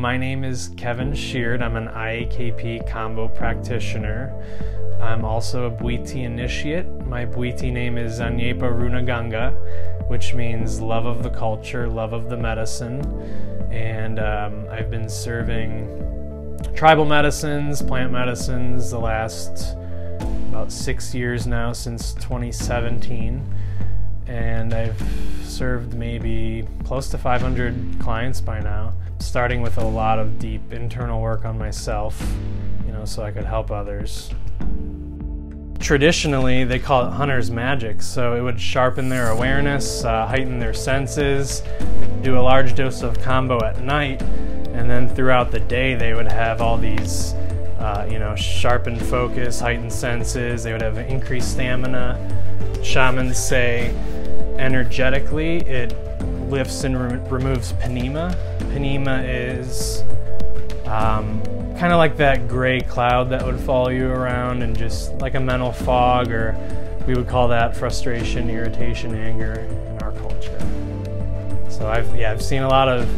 My name is Kevin Sheard. I'm an IAKP Kambo practitioner. I'm also a Bwiti initiate. My Bwiti name is Anyepa Runaganga, which means love of the culture, love of the medicine. And I've been serving tribal medicines, plant medicines the last about 6 years now, since 2017. And I've served maybe close to 500 clients by now, starting with a lot of deep internal work on myself, so I could help others. Traditionally, they call it hunter's magic, so it would sharpen their awareness, heighten their senses, do a large dose of Kambo at night, and then throughout the day they would have all these sharpened focus, heightened senses. They would have increased stamina. Shamans say energetically it lifts and removes panema. Panema is kind of like that gray cloud that would follow you around and just like a mental fog, or we would call that frustration, irritation, anger in our culture. So I've seen a lot of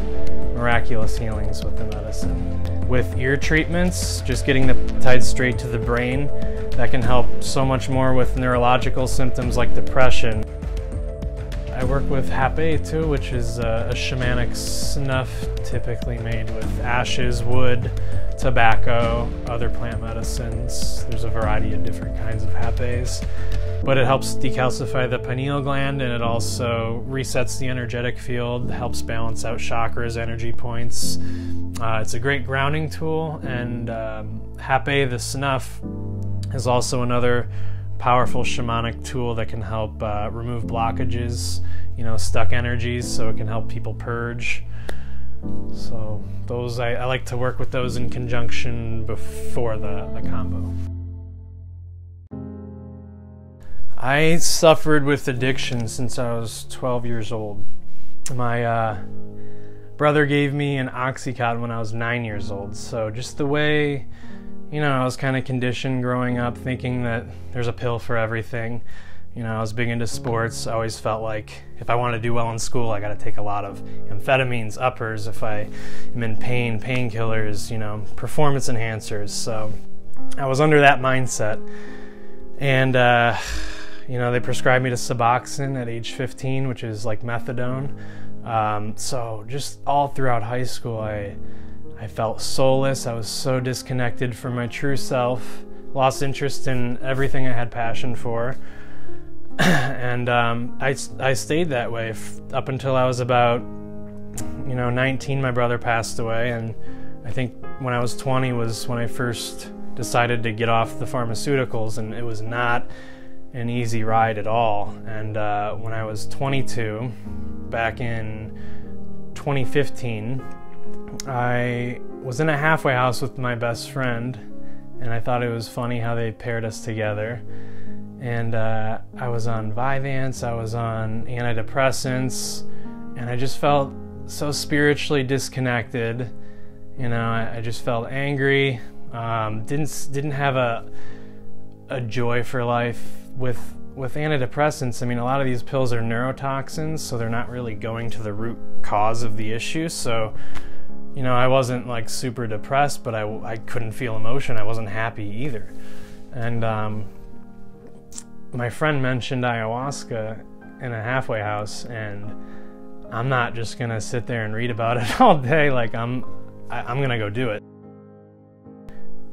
miraculous healings with the medicine. With ear treatments, just getting the peptides straight to the brain, that can help so much more with neurological symptoms like depression. I work with Hapé too, which is a shamanic snuff typically made with ashes, wood, tobacco, other plant medicines. There's a variety of different kinds of Hapés. But it helps decalcify the pineal gland, and it also resets the energetic field, helps balance out chakras, energy points. It's a great grounding tool, and Hapé, the snuff, is also another powerful shamanic tool that can help remove blockages, stuck energies, so it can help people purge. So those, I like to work with those in conjunction before the Kambo. I suffered with addiction since I was 12 years old. My brother gave me an Oxycontin when I was 9 years old, so just the way I was kind of conditioned growing up thinking that there's a pill for everything. I was big into sports. I always felt like if I want to do well in school, I got to take a lot of amphetamines, uppers. If I am in pain, painkillers, performance enhancers. So I was under that mindset. And, they prescribed me to Suboxone at age 15, which is like methadone. So just all throughout high school, I felt soulless. I was so disconnected from my true self, lost interest in everything I had passion for. And I stayed that way up until I was about 19. My brother passed away, and I think when I was 20 was when I first decided to get off the pharmaceuticals, and it was not an easy ride at all. And when I was 22, back in 2015, I was in a halfway house with my best friend, and I thought it was funny how they paired us together. And I was on Vyvanse, I was on antidepressants, and I just felt so spiritually disconnected. I just felt angry, didn't have a joy for life. With antidepressants, a lot of these pills are neurotoxins, so they're not really going to the root cause of the issue. So I wasn't like super depressed, but I couldn't feel emotion. I wasn't happy either. And my friend mentioned ayahuasca in a halfway house, and I'm not just gonna sit there and read about it all day. Like I'm gonna go do it.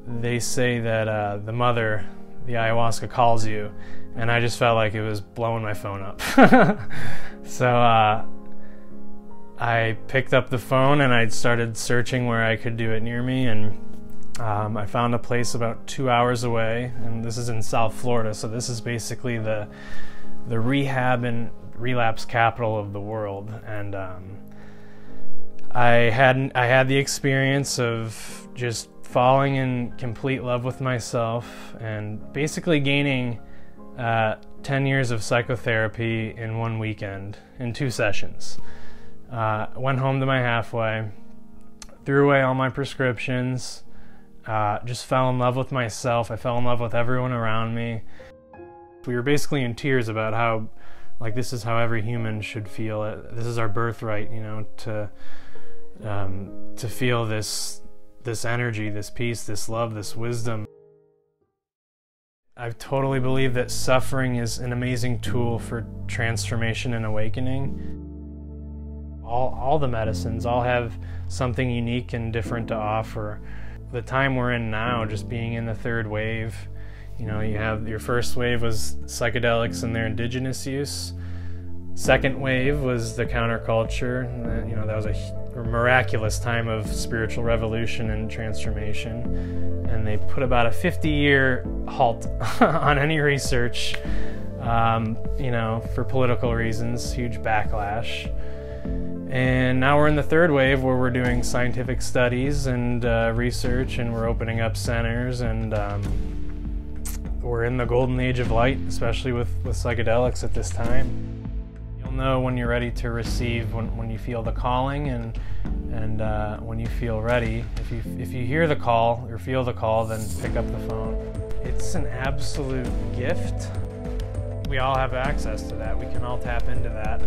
They say that the mother, the ayahuasca, calls you, and I just felt like it was blowing my phone up. So I picked up the phone and I started searching where I could do it near me, and I found a place about 2 hours away, and this is in South Florida, so this is basically the rehab and relapse capital of the world. And I had the experience of just falling in complete love with myself and basically gaining 10 years of psychotherapy in one weekend, in 2 sessions. Went home to my halfway, threw away all my prescriptions, just fell in love with myself. I fell in love with everyone around me. We were basically in tears about how, this is how every human should feel. This is our birthright, to to feel this energy, this peace, this love, this wisdom. I totally believe that suffering is an amazing tool for transformation and awakening. All the medicines all have something unique and different to offer. The time we're in now, just being in the third wave, you know, you have your first wave was psychedelics and their indigenous use. Second wave was the counterculture. You know, that was a miraculous time of spiritual revolution and transformation. And they put about a 50-year halt on any research, you know, for political reasons, huge backlash. And now we're in the third wave where we're doing scientific studies and research, and we're opening up centers, and we're in the golden age of light, especially with psychedelics at this time. You'll know when you're ready to receive, when you feel the calling, and when you feel ready. If you hear the call or feel the call, then pick up the phone. It's an absolute gift. We all have access to that. We can all tap into that.